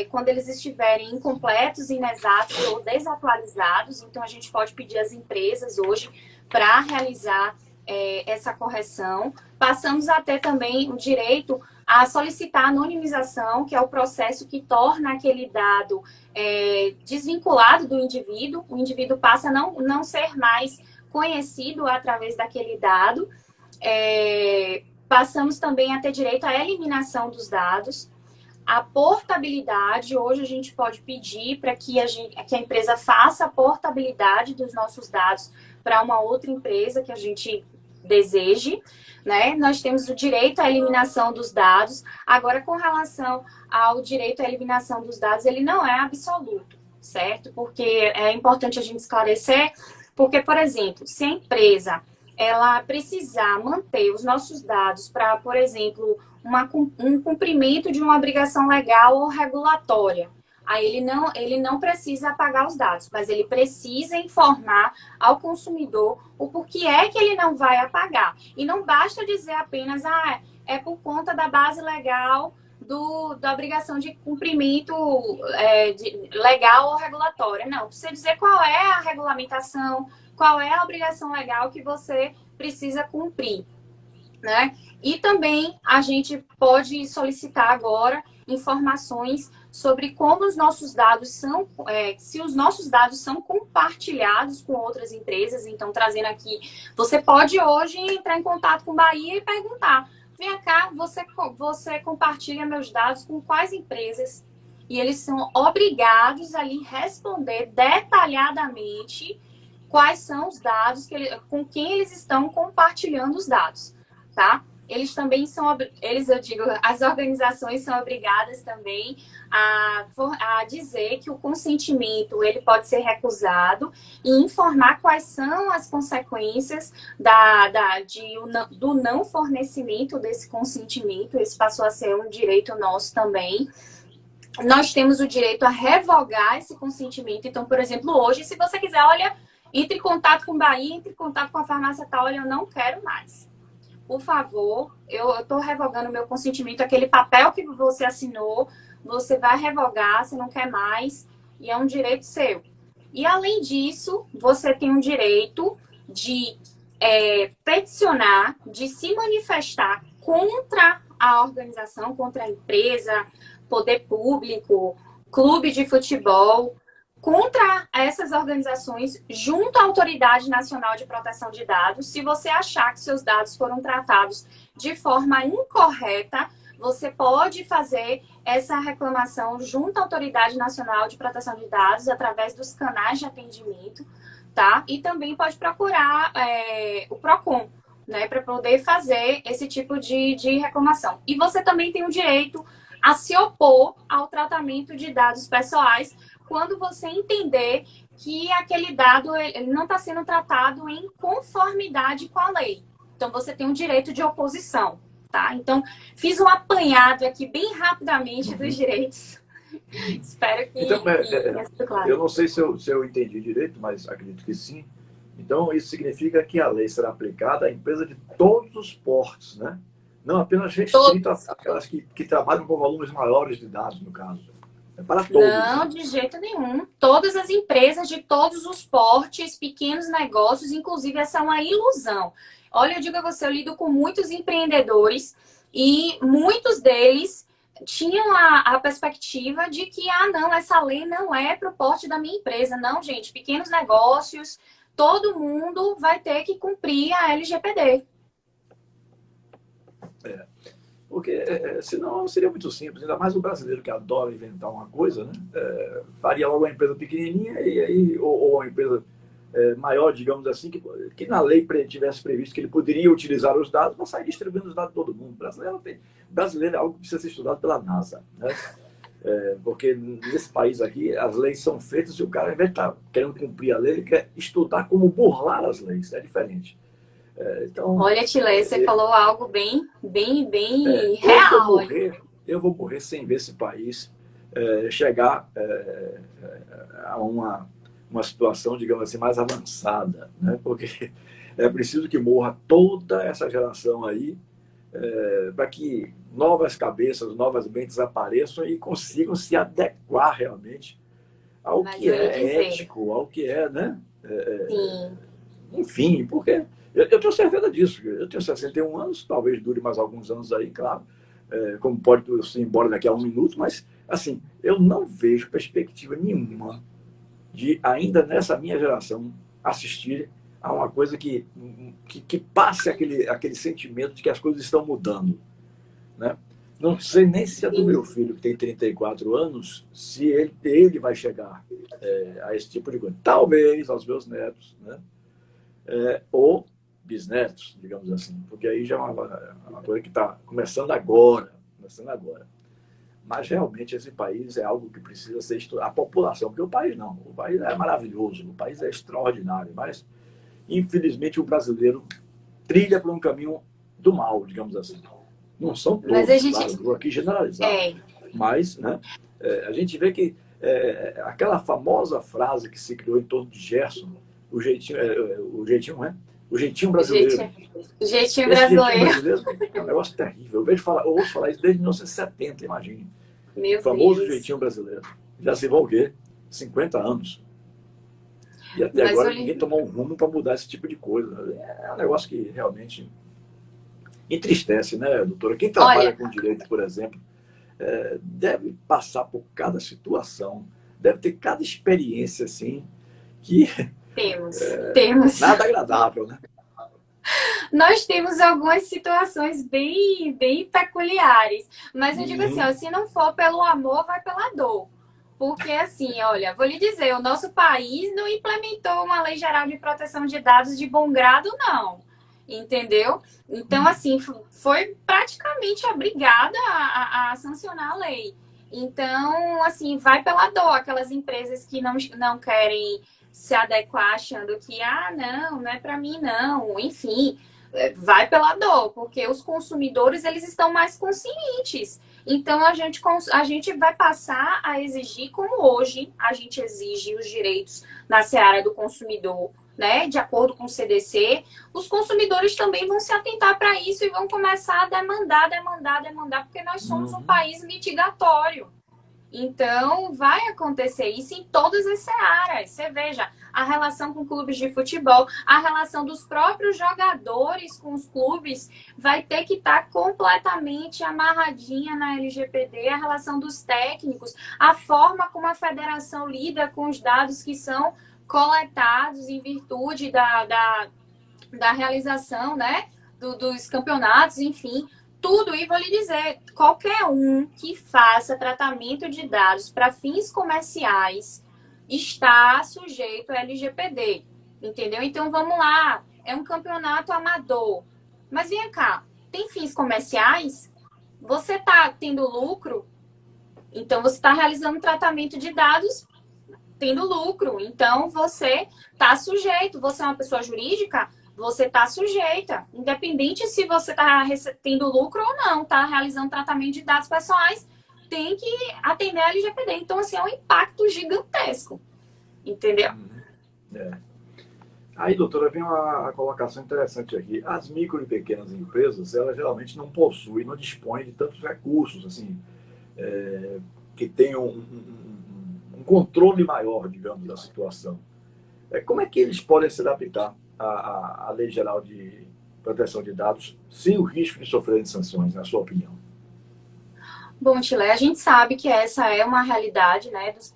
Quando eles estiverem incompletos, inexatos ou desatualizados. Então, a gente pode pedir às empresas hoje para realizar essa correção. Passamos a ter também o direito a solicitar a anonimização, que é o processo que torna aquele dado desvinculado do indivíduo. O indivíduo passa a não ser mais conhecido através daquele dado. Passamos também a ter direito à eliminação dos dados, a portabilidade. Hoje a gente pode pedir para que a empresa faça a portabilidade dos nossos dados para uma outra empresa que a gente deseje, né? Nós temos o direito à eliminação dos dados. Agora, com relação ao direito à eliminação dos dados, ele não é absoluto, certo? Porque é importante a gente esclarecer, porque, por exemplo, se a empresa ela precisar manter os nossos dados para, por exemplo, um cumprimento de uma obrigação legal ou regulatória, aí ele não precisa apagar os dados, mas ele precisa informar ao consumidor o porquê é que ele não vai apagar. E não basta dizer apenas, é por conta da base legal da obrigação de cumprimento legal ou regulatória. Não, precisa dizer qual é a regulamentação, qual é a obrigação legal que você precisa cumprir, né? E também a gente pode solicitar agora informações sobre como os nossos dados são, se os nossos dados são compartilhados com outras empresas. Então, trazendo aqui, você pode hoje entrar em contato com o Bahia e perguntar, vem cá, você compartilha meus dados com quais empresas? E eles são obrigados a lhe responder detalhadamente quais são os dados, com quem eles estão compartilhando os dados, tá? Eles também são, as organizações são obrigadas também a dizer que o consentimento ele pode ser recusado e informar quais são as consequências do não fornecimento desse consentimento. Esse passou a ser um direito nosso também. Nós temos o direito a revogar esse consentimento. Então, por exemplo, hoje, se você quiser, olha, entre em contato com o Bahia, entre em contato com a farmácia tal, olha, eu não quero mais. Por favor, eu estou revogando o meu consentimento, aquele papel que você assinou, você vai revogar, você não quer mais, e é um direito seu. E, além disso, você tem um direito de peticionar, de se manifestar contra a organização, contra a empresa, poder público, clube de futebol, contra essas organizações, junto à Autoridade Nacional de Proteção de Dados. Se você achar que seus dados foram tratados de forma incorreta, você pode fazer essa reclamação junto à Autoridade Nacional de Proteção de Dados através dos canais de atendimento, tá? E também pode procurar o PROCON, né, para poder fazer esse tipo de reclamação. E você também tem o direito a se opor ao tratamento de dados pessoais quando você entender que aquele dado ele não está sendo tratado em conformidade com a lei. Então, você tem um direito de oposição, tá? Então, fiz um apanhado aqui bem rapidamente dos direitos. Espero que tenha sido claro. Eu não sei se eu entendi direito, mas acredito que sim. Então, isso significa que a lei será aplicada à empresa de todos os portes, né? Não apenas restrita àquelas que trabalham com volumes maiores de dados, no caso. É para todos. Não, de jeito nenhum. Todas as empresas de todos os portes, pequenos negócios, inclusive essa é uma ilusão. Olha, eu digo a você, eu lido com muitos empreendedores e muitos deles tinham a perspectiva de que, não, essa lei não é para o porte da minha empresa. Não, gente, pequenos negócios, todo mundo vai ter que cumprir a LGPD. Porque senão seria muito simples, ainda mais o brasileiro que adora inventar uma coisa, né? Faria logo uma empresa pequenininha ou uma empresa maior, digamos assim, que na lei tivesse previsto que ele poderia utilizar os dados para sair distribuindo os dados de todo mundo. Brasileiro é algo que precisa ser estudado pela NASA, né? Porque nesse país aqui as leis são feitas e o cara, ao invés de estar querendo cumprir a lei, ele quer estudar como burlar as leis, é diferente. Então, olha, Tilé, você falou algo bem real. Eu vou morrer sem ver esse país chegar a uma situação, digamos assim, mais avançada, né? Porque é preciso que morra toda essa geração aí para que novas cabeças, novas mentes apareçam e consigam se adequar realmente ao que é ético, ao que é, né? Sim. Enfim, porque eu tenho certeza disso. Eu tenho 61 anos, talvez dure mais alguns anos aí, claro, como pode ir embora daqui a um minuto, mas, assim, eu não vejo perspectiva nenhuma de, ainda nessa minha geração, assistir a uma coisa que passe aquele sentimento de que as coisas estão mudando, né? Não sei nem se é do meu filho, que tem 34 anos, se ele vai chegar a esse tipo de coisa. Talvez aos meus netos, né? Ou bisnetos, digamos assim, porque aí já é uma coisa que está começando agora. Mas realmente esse país é algo que precisa ser estudado. A população, porque o país não, o país é maravilhoso, o país é extraordinário, mas infelizmente o brasileiro trilha por um caminho do mal, digamos assim. Não são todos, mas a gente... claro, vou aqui generalizar, mas, né, a gente vê que aquela famosa frase que se criou em torno de Gerson, o jeitinho brasileiro. O jeitinho Esse brasileiro. jeitinho brasileiro é um negócio terrível. Eu ouço falar isso desde 1970, imagine. Meu o famoso Deus. Jeitinho brasileiro. Já se vão o quê? 50 anos. E até agora ninguém tomou um rumo para mudar esse tipo de coisa. É um negócio que realmente entristece, né, doutora? Quem trabalha com direito, por exemplo, deve passar por cada situação, deve ter cada experiência, assim, que Temos. nada agradável, né? Nós temos algumas situações bem peculiares. Mas eu digo assim, ó, se não for pelo amor, vai pela dor. Porque assim, olha, vou lhe dizer, o nosso país não implementou uma lei geral de proteção de dados de bom grado, não. Entendeu? Então, assim, foi praticamente obrigada a sancionar a lei. Então, assim, vai pela dor. Aquelas empresas que não querem se adequar achando que, não é para mim, não. Enfim, vai pela dor, porque os consumidores, eles estão mais conscientes. Então, a gente vai passar a exigir, como hoje a gente exige os direitos na seara do consumidor, né? De acordo com o CDC, os consumidores também vão se atentar para isso e vão começar a demandar, porque nós somos um país litigatório. Então, vai acontecer isso em todas as searas. Você veja, a relação com clubes de futebol, a relação dos próprios jogadores com os clubes vai ter que estar completamente amarradinha na LGPD, a relação dos técnicos, a forma como a federação lida com os dados que são coletados em virtude da realização, né, dos campeonatos, enfim, tudo. E vou lhe dizer, qualquer um que faça tratamento de dados para fins comerciais está sujeito à LGPD, entendeu? Então, vamos lá, é um campeonato amador. Mas vem cá, tem fins comerciais? Você está tendo lucro? Então, você está realizando tratamento de dados tendo lucro. Então, você está sujeito. Você é uma pessoa jurídica, você está sujeita. Independente se você está tendo lucro ou não, está realizando tratamento de dados pessoais, tem que atender a LGPD. Então, assim, é um impacto gigantesco. Entendeu? Aí, doutora, vem uma colocação interessante aqui. As micro e pequenas empresas, elas geralmente não possuem, não dispõem de tantos recursos, assim, que tenham um controle maior, digamos, da situação. Como é que eles podem se adaptar à Lei Geral de Proteção de Dados sem o risco de sofrerem sanções, na sua opinião? Bom, Tilé, a gente sabe que essa é uma realidade, né, dos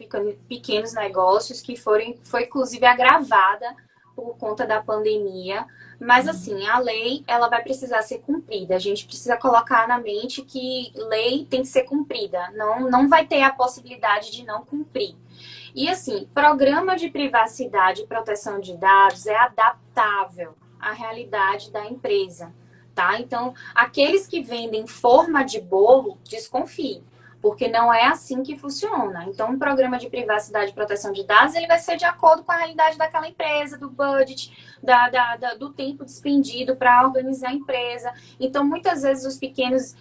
pequenos negócios que foi inclusive agravada por conta da pandemia. Mas, assim, a lei, ela vai precisar ser cumprida. A gente precisa colocar na mente que lei tem que ser cumprida. Não vai ter a possibilidade de não cumprir. E, assim, programa de privacidade e proteção de dados é adaptável à realidade da empresa, tá? Então, aqueles que vendem forma de bolo, desconfiem, porque não é assim que funciona. Então, um programa de privacidade e proteção de dados, ele vai ser de acordo com a realidade daquela empresa, do budget, do tempo despendido para organizar a empresa. Então, muitas vezes, os pequenos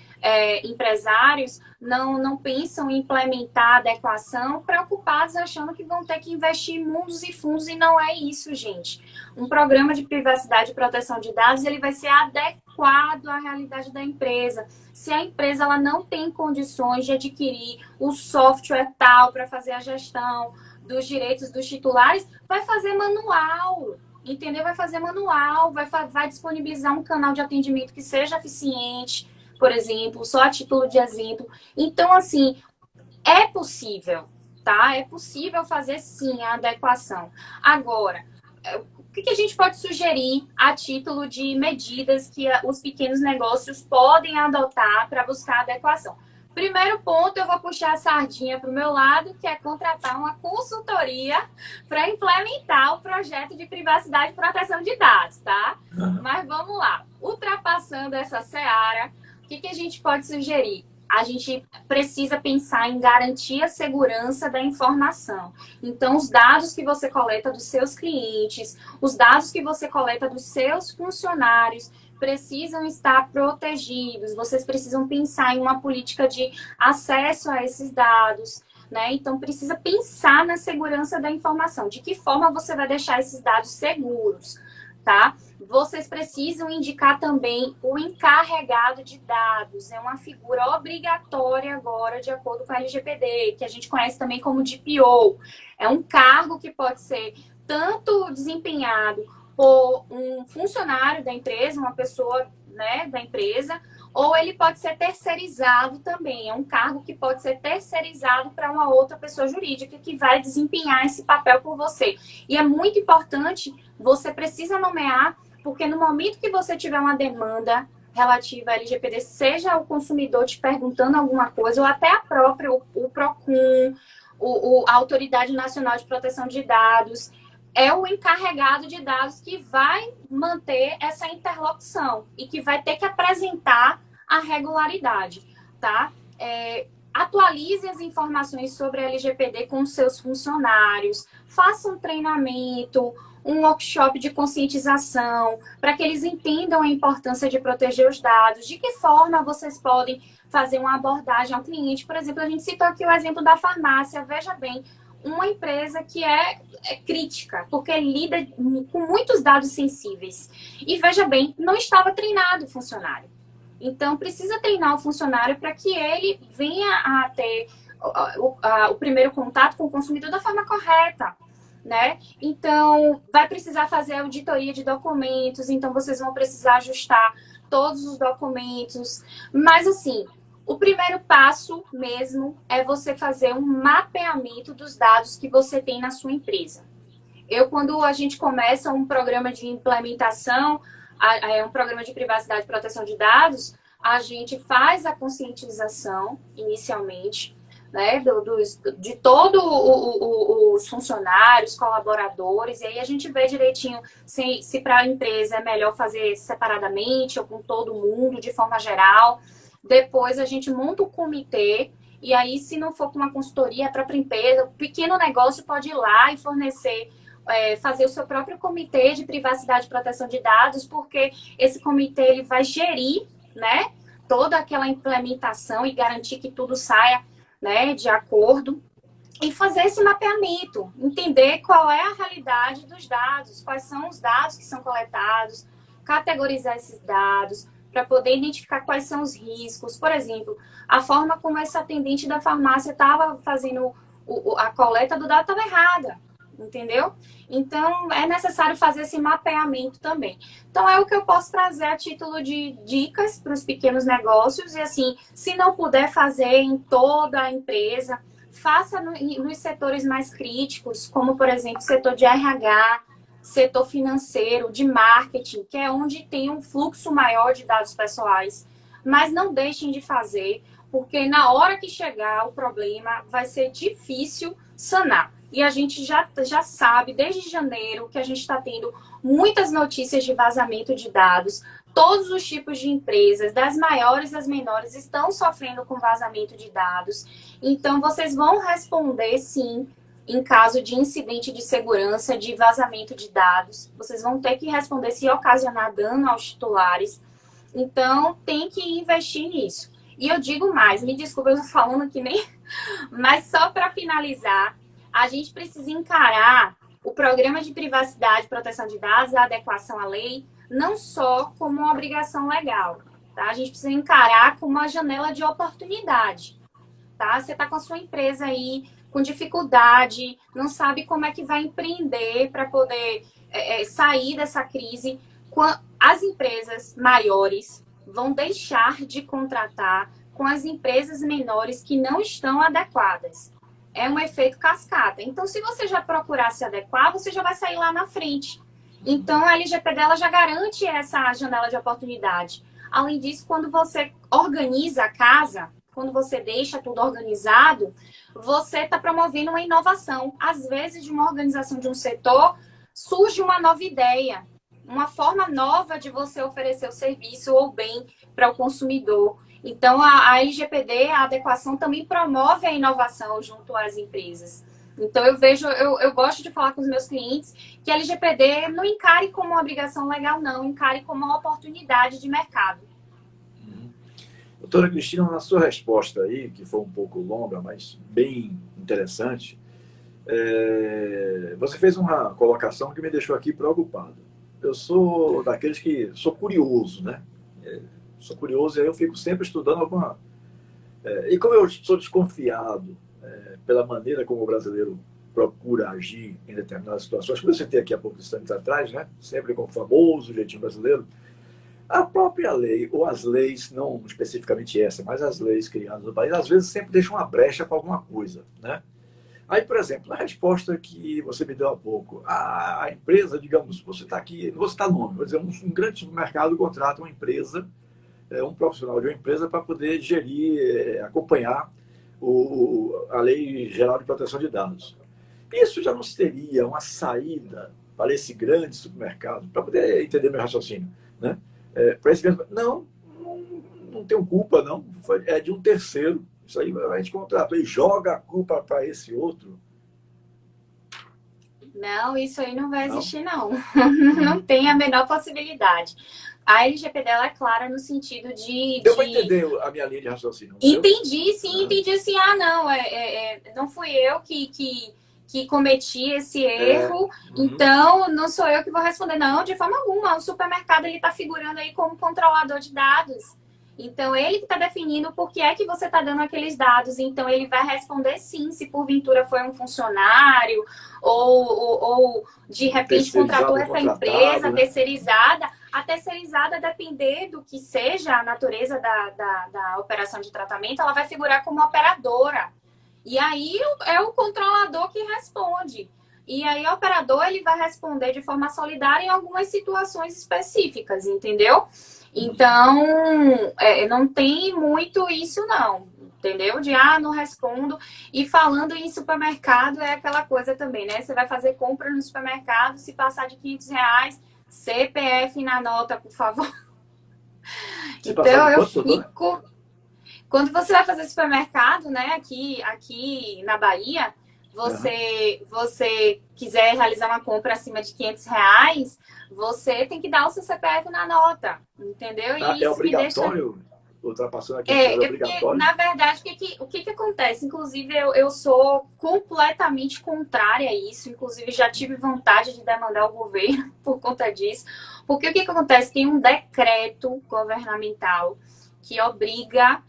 empresários não pensam em implementar a adequação, preocupados, achando que vão ter que investir mundos e fundos, e não é isso, gente. Um programa de privacidade e proteção de dados, ele vai ser adequado à realidade da empresa. Se a empresa ela não tem condições de adquirir o software tal para fazer a gestão dos direitos dos titulares, vai fazer manual, entendeu? Vai fazer manual, vai disponibilizar um canal de atendimento que seja eficiente, por exemplo, só a título de exemplo. Então, assim, é possível, tá? É possível fazer, sim, a adequação. Agora, o que a gente pode sugerir a título de medidas que os pequenos negócios podem adotar para buscar adequação? Primeiro ponto, eu vou puxar a sardinha para o meu lado, que é contratar uma consultoria para implementar o projeto de privacidade e proteção de dados, tá? Mas vamos lá. Ultrapassando essa seara, o que a gente pode sugerir? A gente precisa pensar em garantir a segurança da informação. Então, os dados que você coleta dos seus clientes, os dados que você coleta dos seus funcionários, precisam estar protegidos. Vocês precisam pensar em uma política de acesso a esses dados, né? Então, precisa pensar na segurança da informação. De que forma você vai deixar esses dados seguros, tá? Vocês precisam indicar também o encarregado de dados. É uma figura obrigatória agora, de acordo com a LGPD, que a gente conhece também como DPO. É um cargo que pode ser tanto desempenhado por um funcionário da empresa, uma pessoa, né, da empresa, ou ele pode ser terceirizado também. É um cargo que pode ser terceirizado para uma outra pessoa jurídica que vai desempenhar esse papel por você. E é muito importante, você precisa nomear, porque no momento que você tiver uma demanda relativa à LGPD, seja o consumidor te perguntando alguma coisa, ou até a própria, o PROCON, a Autoridade Nacional de Proteção de Dados, é o encarregado de dados que vai manter essa interlocução e que vai ter que apresentar a regularidade, tá? Atualize as informações sobre a LGPD com seus funcionários, faça um treinamento, um workshop de conscientização, para que eles entendam a importância de proteger os dados, de que forma vocês podem fazer uma abordagem ao cliente. Por exemplo, a gente citou aqui o exemplo da farmácia, veja bem, uma empresa que é crítica, porque lida com muitos dados sensíveis. E veja bem, não estava treinado o funcionário. Então, precisa treinar o funcionário para que ele venha a ter o primeiro contato com o consumidor da forma correta, né? Então, vai precisar fazer auditoria de documentos, então vocês vão precisar ajustar todos os documentos. Mas, assim, o primeiro passo mesmo é você fazer um mapeamento dos dados que você tem na sua empresa. Quando a gente começa um programa de implementação, um programa de privacidade e proteção de dados, a gente faz a conscientização inicialmente, né, de todos os funcionários, colaboradores, e aí a gente vê direitinho se para a empresa é melhor fazer separadamente ou com todo mundo, de forma geral. Depois a gente monta o comitê, e aí, se não for com uma consultoria, a própria empresa, o pequeno negócio pode ir lá e fornecer, fazer o seu próprio comitê de privacidade e proteção de dados, porque esse comitê ele vai gerir, né, toda aquela implementação e garantir que tudo saia, né, de acordo, e fazer esse mapeamento, entender qual é a realidade dos dados, quais são os dados que são coletados, categorizar esses dados, para poder identificar quais são os riscos. Por exemplo, a forma como essa atendente da farmácia estava fazendo a coleta do dado estava errada, entendeu? Então, é necessário fazer esse mapeamento também. Então, é o que eu posso trazer a título de dicas para os pequenos negócios. E, assim, se não puder fazer em toda a empresa, faça nos setores mais críticos, como, por exemplo, setor de RH, setor financeiro, de marketing, que é onde tem um fluxo maior de dados pessoais. Mas não deixem de fazer, porque na hora que chegar o problema, vai ser difícil sanar. E a gente já sabe, desde janeiro, que a gente está tendo muitas notícias de vazamento de dados. Todos os tipos de empresas, das maiores às menores, estão sofrendo com vazamento de dados. Então, vocês vão responder, sim, em caso de incidente de segurança, de vazamento de dados. Vocês vão ter que responder se ocasionar dano aos titulares. Então, tem que investir nisso. E eu digo mais, me desculpa, eu estou falando aqui nem... Mas só para finalizar, a gente precisa encarar o programa de privacidade e proteção de dados, a adequação à lei, não só como uma obrigação legal, tá? A gente precisa encarar como uma janela de oportunidade, tá? Você está com a sua empresa aí com dificuldade, não sabe como é que vai empreender para poder sair dessa crise. As empresas maiores vão deixar de contratar com as empresas menores que não estão adequadas. É um efeito cascata. Então, se você já procurar se adequar, você já vai sair lá na frente. Então, a LGPD ela já garante essa janela de oportunidade. Além disso, quando você organiza a casa, quando você deixa tudo organizado, você está promovendo uma inovação. Às vezes, de uma organização de um setor, surge uma nova ideia, uma forma nova de você oferecer o serviço ou bem para o consumidor. Então, a LGPD, a adequação, também promove a inovação junto às empresas. Então, eu gosto de falar com os meus clientes que a LGPD não encare como uma obrigação legal, não, encare como uma oportunidade de mercado. Doutora Cristina, na sua resposta aí, que foi um pouco longa, mas bem interessante, você fez uma colocação que me deixou aqui preocupado. Eu sou daqueles que sou curioso, né? Sou curioso e aí eu fico sempre estudando alguma... e como eu sou desconfiado pela maneira como o brasileiro procura agir em determinadas situações, como eu citei aqui há poucos instantes atrás, né? Sempre com o famoso jeitinho brasileiro, A própria lei, ou as leis, não especificamente essa, mas as leis criadas no país, às vezes sempre deixam uma brecha para alguma coisa, né? Aí, por exemplo, na resposta que você me deu há pouco, a empresa, digamos, você está aqui, não vou citar nome, vou dizer, um grande supermercado contrata uma empresa, um profissional de uma empresa para poder gerir, acompanhar a Lei Geral de Proteção de Dados. Isso já não seria uma saída para esse grande supermercado, para poder entender meu raciocínio, né? Para esse grande... não tenho culpa, não. É de um terceiro. Isso aí a gente contratou e joga a culpa para esse outro. Não, isso aí não vai existir, não. Não tem a menor possibilidade. A LGPD ela é clara no sentido de... Deu para entender a minha linha de raciocínio? Entendi, sim, entendi assim. Ah, não, não fui eu que cometi esse erro, então não sou eu que vou responder. Não, de forma alguma. O supermercado está figurando aí como controlador de dados. Então, ele que está definindo por que é que você está dando aqueles dados. Então, ele vai responder sim, se porventura foi um funcionário ou de repente contratou essa empresa, né? Terceirizada. A terceirizada, depender do que seja a natureza da operação de tratamento, ela vai figurar como operadora. E aí, é o controlador que responde. E aí, o operador ele vai responder de forma solidária em algumas situações específicas, entendeu? Então, não tem muito isso, não. Entendeu? De, não respondo. E falando em supermercado, é aquela coisa também, né? Você vai fazer compra no supermercado, se passar de R$500, CPF na nota, por favor. Então, eu fico... Quando você vai fazer supermercado, né? Aqui na Bahia, você quiser realizar uma compra acima de R$500, você tem que dar o seu CPF na nota, entendeu? E isso é obrigatório? Me deixa... Ultrapassando aqui, é obrigatório? Na verdade, o que acontece? Inclusive, eu sou completamente contrária a isso. Inclusive, já tive vontade de demandar o governo por conta disso. Porque o que acontece? Tem um decreto governamental que obriga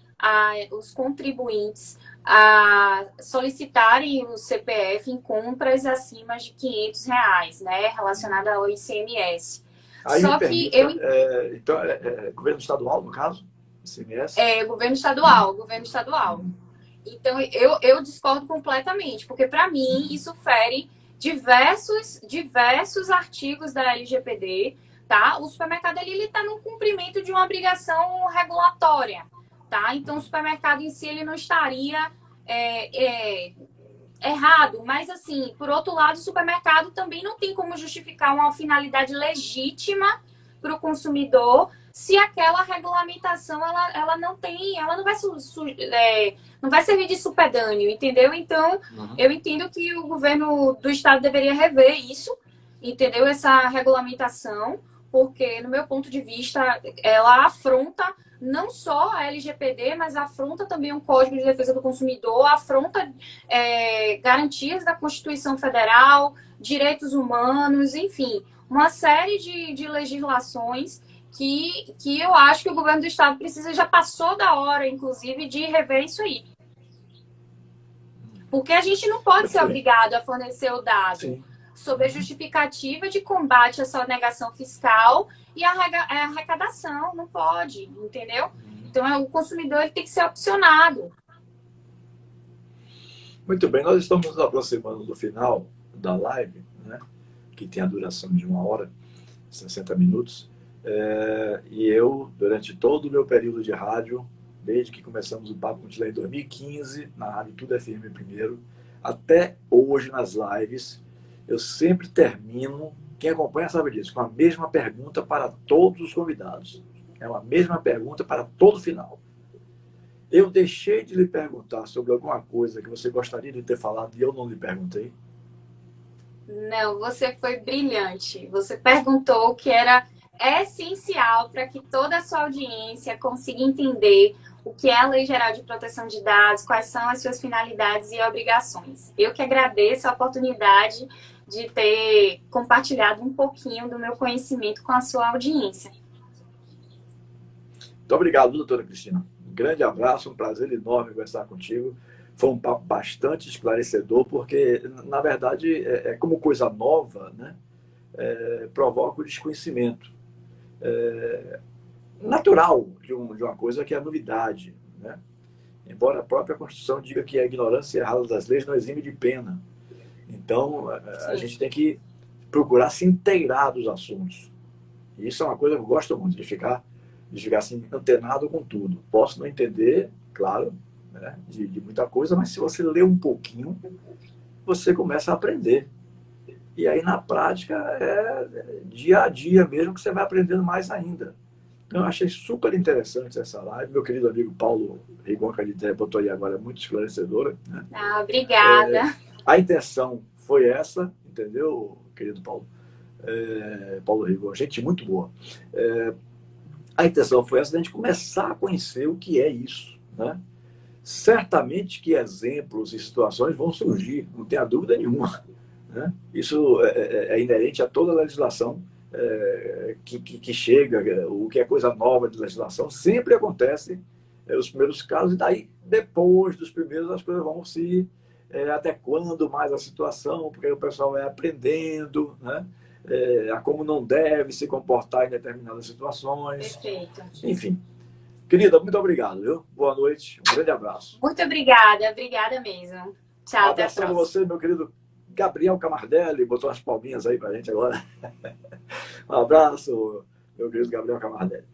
os contribuintes a solicitarem o CPF em compras acima de R$500, né? Relacionada ao ICMS. Aí só que eu... então, governo estadual, no caso? ICMS? Governo estadual. Então, eu discordo completamente, porque para mim isso fere diversos artigos da LGPD, tá? O supermercado ele está no cumprimento de uma obrigação regulatória, tá? Então, o supermercado em si ele não estaria errado, mas assim, por outro lado, o supermercado também não tem como justificar uma finalidade legítima para o consumidor se aquela regulamentação ela não tem, ela não vai não vai servir de supedâneo, entendeu? Então, eu entendo que o governo do estado deveria rever isso, entendeu? Essa regulamentação, porque, no meu ponto de vista, ela afronta não só a LGPD, mas afronta também o Código de Defesa do Consumidor, afronta garantias da Constituição Federal, direitos humanos, enfim, uma série de legislações que eu acho que o governo do estado precisa, já passou da hora, inclusive, de rever isso aí. Porque a gente não pode ser obrigado a fornecer o dado sob a justificativa de combate à sonegação fiscal e a arrecadação. Não pode, entendeu? Então, o consumidor ele tem que ser opcionado. Muito bem, nós estamos nos aproximando do final da live, né? Que tem a duração de 1h, 60 minutos. E eu, durante todo o meu período de rádio, desde que começamos o Papo Contilé em 2015, na Rádio Tudo FM primeiro, até hoje nas lives, eu sempre termino, quem acompanha sabe disso, com a mesma pergunta para todos os convidados. É uma mesma pergunta para todo final. Eu deixei de lhe perguntar sobre alguma coisa que você gostaria de ter falado e eu não lhe perguntei? Não, você foi brilhante. Você perguntou o que era essencial para que toda a sua audiência consiga entender o que é a Lei Geral de Proteção de Dados, quais são as suas finalidades e obrigações. Eu que agradeço a oportunidade de ter compartilhado um pouquinho do meu conhecimento com a sua audiência. Muito obrigado, doutora Cristina. Um grande abraço, um prazer enorme conversar contigo. Foi um papo bastante esclarecedor, porque, na verdade, como coisa nova, né? Provoca o desconhecimento. natural de uma coisa que é a novidade, né? Embora a própria Constituição diga que a ignorância errada das leis não exime de pena. Então, a Sim. gente tem que procurar se inteirar dos assuntos. E isso é uma coisa que eu gosto muito, de ficar assim, antenado com tudo. Posso não entender, claro, né, de muita coisa, mas se você lê um pouquinho, você começa a aprender. E aí, na prática, é dia a dia mesmo que você vai aprendendo mais ainda. Então, eu achei super interessante essa live. Meu querido amigo Paulo Rigon, que a gente botou aí agora, é muito esclarecedora, né? Ah, obrigada. A intenção foi essa, entendeu, querido Paulo? Paulo Rigon, gente muito boa. A intenção foi essa, de a gente começar a conhecer o que é isso, né? Certamente que exemplos e situações vão surgir, não tenha dúvida nenhuma, né? Isso é inerente a toda a legislação que chega, o que é coisa nova de legislação, sempre acontece os primeiros casos, e daí, depois dos primeiros, as coisas vão se adequando mais à situação, porque aí o pessoal vai aprendendo, né? A como não deve se comportar em determinadas situações. Perfeito. Enfim, querida, muito obrigado, viu? Boa noite, um grande abraço. Muito obrigada, obrigada mesmo. Um Tchau, até a abração a próxima. você, meu querido Gabriel Camardelli, botou as palminhas aí pra gente agora. Um abraço, meu querido Gabriel Camardelli.